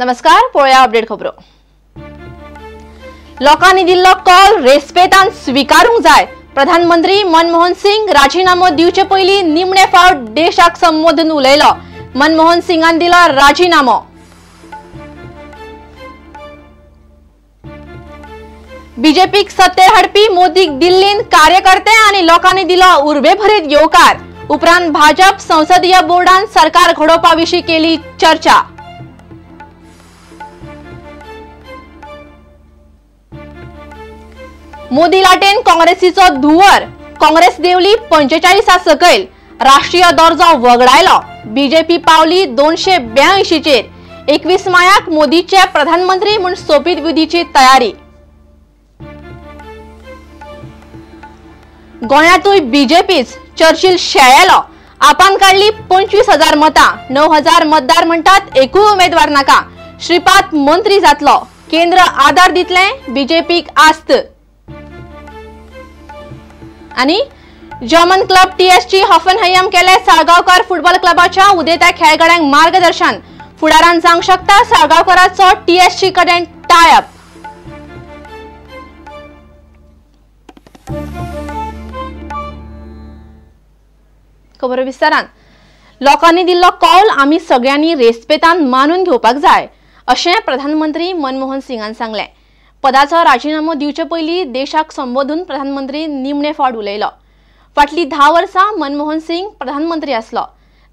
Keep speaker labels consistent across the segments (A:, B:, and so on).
A: नमस्कार, पळया अपडेट खबरो। लोकांनी दिल्लो कॉल रेस्पेतान स्वीकारूंक जाय। प्रधानमंत्री मनमोहन सिंग राजीनामो दिवचे पयली निमणे फावट देशाक संबोधून उलयलो। मनमोहन सिंगान दिलो राजीनामो। बीजेपीक सत्तेर हाडपी मोदीक दिल्लीन कार्यकर्ते आनी लोकांनी दिलो उर्बेभरीत येवकार। उपरांत भाजप संसदीय बोर्डान सरकार घडोवपा विशीं केली चर्चा। मोदी लाटेन काँग्रेसीचो धुवर। काँग्रेस देवली 45 सकयल। राष्ट्रीय दर्जो वगडायलो। बीजेपी पावली 282 चेर। 21 मायाक मोदीचे प्रधानमंत्री म्हूण सोपीत विधीची तयारी। गोंयांतूय बीजेपीच चर्चिल शेळेलो। आपान काडली 25,000 मतां। 9,000 मतदार म्हणटात एकूय उमेदवार नाका। श्रीपाद मंत्री जातलो। केंद्र आदार दितले। बीजेपीक आस्त। आणि जर्मन क्लब टीएसजी हॉफनहाइम केले साळगावकर फुटबॉल क्लबाच्या उदेत्या खेळगड्यांक मार्गदर्शन। फुडारान जावंक शकता साळगावकराचो टीएसजी कडेन टाय अप। खबर विस्तारान। लोकांनी दिल्लो कॉल आमी सगळ्यांनी रेस्पेतान मानून घेवपाक जाय अशें प्रधानमंत्री मनमोहन सिंगान सांगलें। पदाचो राजीनामो दिवचे पयली देशाक संबोधून प्रधानमंत्री निमणे फावट उलयलो। फाटली 10 वर्सां मनमोहन सिंग प्रधानमंत्री आसलो।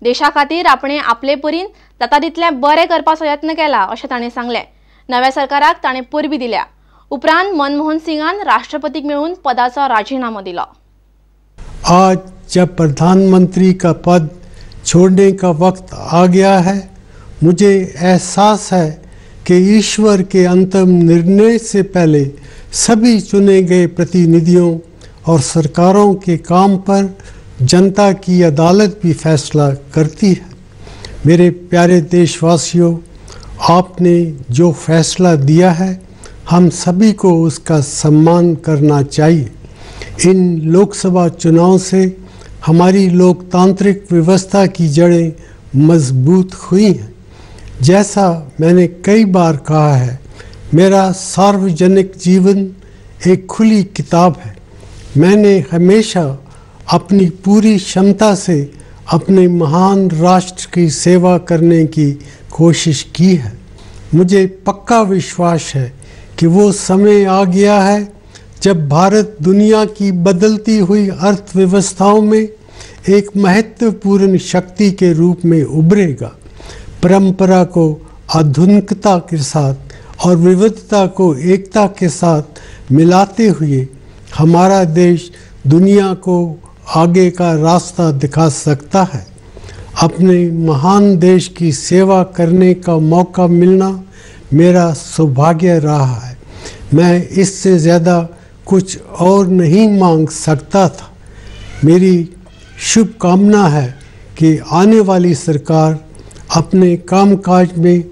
A: देशा खातीर आपणे आपले परीन जाता तितले बरे करपाचो यत्न केला अशें ताणें सांगलें। नव्या सरकाराक ताणें परबी दिल्या। उपरांत मनमोहन सिंगान राष्ट्रपतीक मेळून पदाचो राजीनामो दिलो।
B: आज जब प्रधानमंत्री का पद छोड़ने का वक्त आ गया है, मुझे एहसास है कि ईश्वर के अंतिम निर्णय से पहले सभी चुने गए प्रतिनिधियों और सरकारों के काम पर जनता की अदालत भी फैसला करती है। मेरे प्यारे देशवासियों, आपने जो फैसला दिया है हम सभी को उसका सम्मान करना चाहिए। इन लोकसभा चुनाव से हमारी लोकतांत्रिक व्यवस्था की जड़ें मजबूत हुई हैं। जैसा मैंने कई बार कहा है, मेरा सार्वजनिक जीवन एक खुली किताब है। मैंने हमेशा अपनी पूरी क्षमता से अपने महान राष्ट्र की सेवा करने की कोशिश की है। मुझे पक्का विश्वास है कि वो समय आ गया है जब भारत दुनिया की बदलती हुई अर्थव्यवस्थाओं में एक महत्वपूर्ण शक्ति के रूप में उभरेगा। परंपरा को आधुनिकता के साथ और विविधता को एकता के साथ मिलाते हुए हमारा देश दुनिया को आगे का रास्ता दिखा सकता है। अपने महान देश की सेवा करने का मौका मिलना मेरा सौभाग्य रहा है। मैं इससे ज़्यादा कुछ और नहीं मांग सकता था। मेरी शुभकामना है कि आने वाली सरकार अपने कामकाज में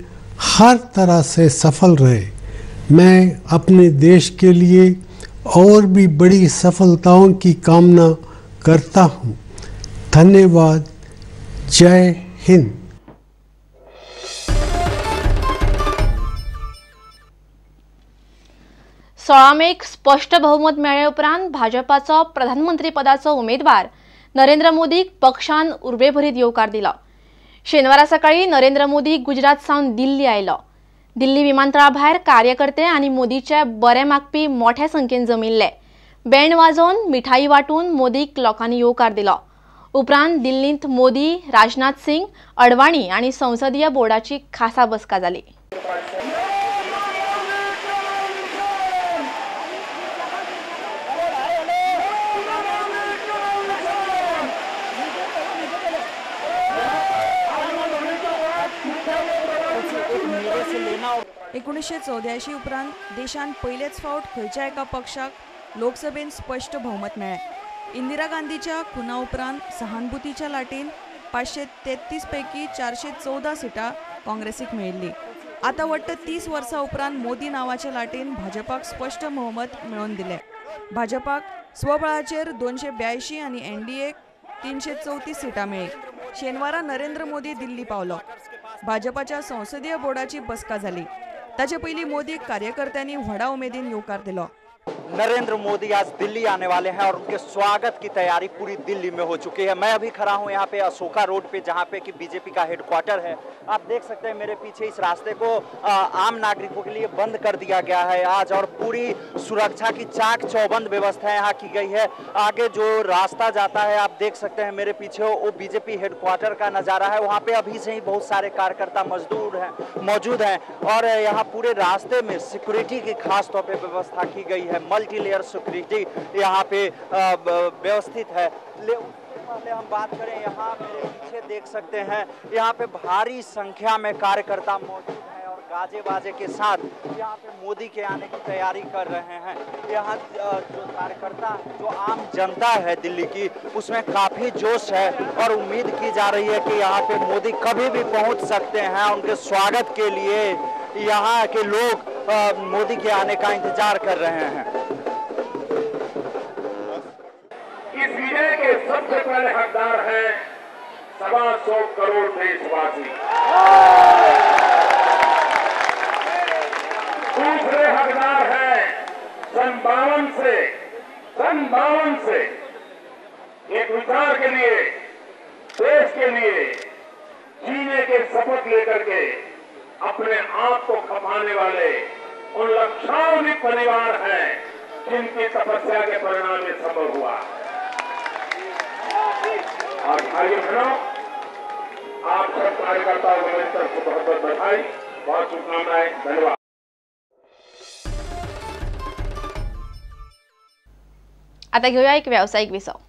B: हर तरह से सफल रहे। मैं अपने देश के लिए और भी बड़ी सफलताओं की कामना करता हूँ। धन्यवाद। जय हिंद।
A: सोळामेक स्पष्ट बहुमत मेळ्ळे उपरांत भाजपाचो प्रधानमंत्री पदाचो उमेदवार नरेंद्र मोदीक पक्षान उर्बेभरीत येवकार दिलो। शेनवारा सकाळी नरेंद्र मोदी गुजरात सावन दिल्ली आयलो। दिल्ली विमानतळा भायर कार्यकर्ते आनी मोदीचे बरे मागपी मोठ्या संख्येन जमिल्ले। बँड वाजोवन मिठाई वाटून मोदीक लोकांनी येवकार दिलो। उपरांत दिल्लींत मोदी, राजनाथ सिंग, अडवाणी आनी संसदीय बोर्डाची खासा बसका जाली।
C: एकोणीसशे 84 उपरांत देशान पयलेच फावट खंयच्या एका पक्षाक लोकसभेन स्पष्ट बहुमत मेळ्ळें। इंदिरा गांधीच्या खुना उपरांत सहानुभुतीच्या लाटीन 533 पैकी 414 सिटां काँग्रेसीक मेळिल्ली। आतां वट्ट 30 वर्सां उपरांत मोदी नांवाच्या लाटीन भाजपाक स्पष्ट बहुमत मेळोवन दिलें। भाजपाक स्वबळाचेर 282 आनी एनडीएक 334 सिटां मेळ्ळी। शेनवारा नरेंद्र मोदी दिल्ली पावलो। भाजपाच्या संसदीय बोर्डाची बसका जाली। ताचे पयलीं मोदीक कार्यकर्त्यांनी व्हडा उमेदीन येवकार दिलो।
D: नरेंद्र मोदी आज दिल्ली आने वाले हैं और उनके स्वागत की तैयारी पूरी दिल्ली में हो चुकी है। मैं अभी खड़ा हूं यहाँ पे अशोका रोड पे, जहाँ पे कि बीजेपी का हेडक्वार्टर है। आप देख सकते हैं मेरे पीछे इस रास्ते को आम नागरिकों के लिए बंद कर दिया गया है आज, और पूरी सुरक्षा की चाक चौबंद व्यवस्था यहाँ की गई है। आगे जो रास्ता जाता है आप देख सकते हैं मेरे पीछे, वो बीजेपी हेडक्वार्टर का नज़ारा है। वहाँ पे अभी से ही बहुत सारे कार्यकर्ता मौजूद हैं और यहाँ पूरे रास्ते में सिक्योरिटी की खास तौर पर व्यवस्था की गई है। मल्टी लेयर सिक्योरिटी यहाँ पे व्यवस्थित है। उससे पहले हम बात करें, यहाँ मेरे पीछे देख सकते हैं यहाँ पे भारी संख्या में कार्यकर्ता मौजूद हैं और गाजे बाजे के साथ यहाँ पे मोदी के आने की तैयारी कर रहे हैं। यहाँ जो कार्यकर्ता, जो आम जनता है दिल्ली की, उसमें काफ़ी जोश है और उम्मीद की जा रही है कि यहाँ पे मोदी कभी भी पहुँच सकते हैं। उनके स्वागत के लिए यहाँ के लोग मोदी के आने का इंतजार कर रहे हैं।
E: इस विजय के सबसे पहले हकदार हैं 125 करोड़ देशवासी। दूसरे हकदार हैं सन 52 से एक विचार के लिए, देश के लिए जीने के शपथ लेकर के अपने आप को खपाने वाले उन लक्षावधि परिवार हैं जिनकी तपस्या के परिणाम में संभव हुआ। और भाइयों बहनों, आप सब कार्यकर्ताओं को मेरी तरफ से बहुत बहुत बधाई, बहुत शुभकामनाएं। धन्यवाद।
A: आता घेऊया एक व्यावसायिक विसव।